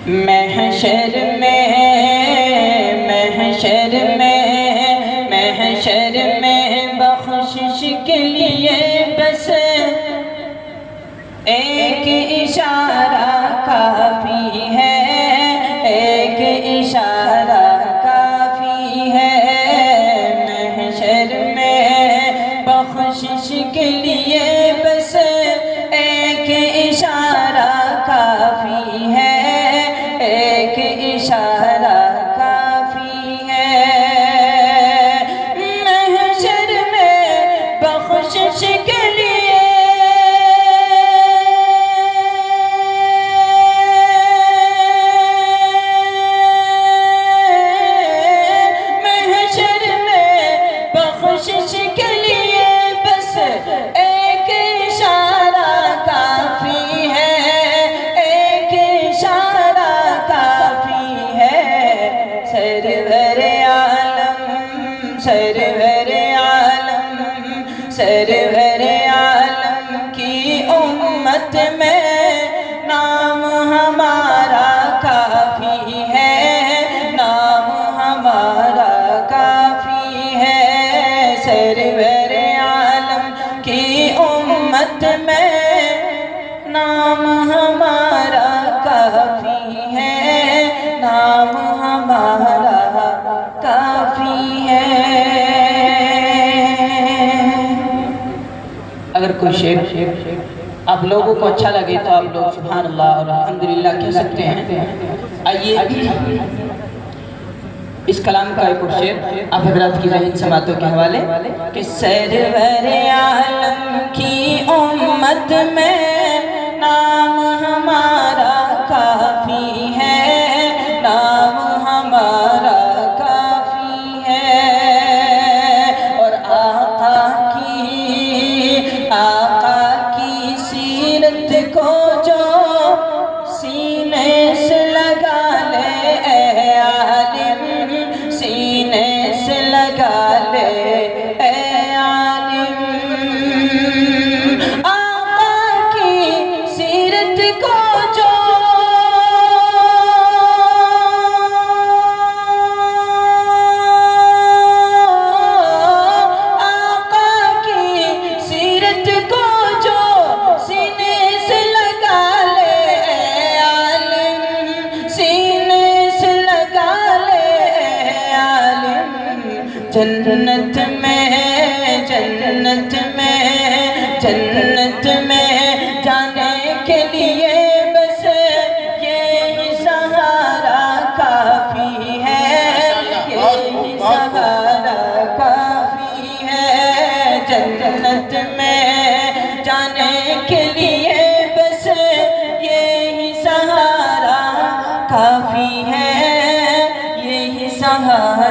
محشر میں بخشش کے لیے بس ایک اشارہ کافی ہے، ایک اشارہ کافی ہے۔ محشر میں بخشش کے لیے بس ایک اشارہ کافی ہے، ایک اشارہ کافی ہے۔ محشر میں بخشش کے لیے بخشش کے لیے بس ایک اشارہ کافی ہے، ایک اشارہ کافی ہے۔ سرور عالم، سرور عالم، سرور عالم کی امت میں نام ہمارا کافی ہے، نام ہمارا کافی ہے۔ سرور عالم کی امت میں نام ہمارا کافی ہے، نام ہمارا کافی ہے۔ اگر کوئی شعر آپ لوگوں کو اچھا لگے تو آپ لوگ سبحان اللہ اور الحمدللہ کہہ سکتے ہیں۔ آئیے اس کلام کا ایک اور شعر آپ حضرات کی ذہن سماعتوں کے حوالے کہ سرور عالم کی امت میں نام ہمارا کافی ہے، نام ہمارا کافی ہے۔ اور آقا کی سیرت کو جو سینے سے لگا لے اے عالم، سینے سے لگا لے اے عالم۔ آقا کی سیرت کو جو آقا کی سیرت کو جو سینے سے لگا لے اے عالم، سینے سے لگا لے اے عالم۔ جنت میں، جنت میں، جنت میں جانے کے لیے بس یہی سہارا کافی ہے، یہی سہارا کافی ہے۔ جنت میں جانے کے لیے بس یہی سہارا کافی ہے، یہی سہارا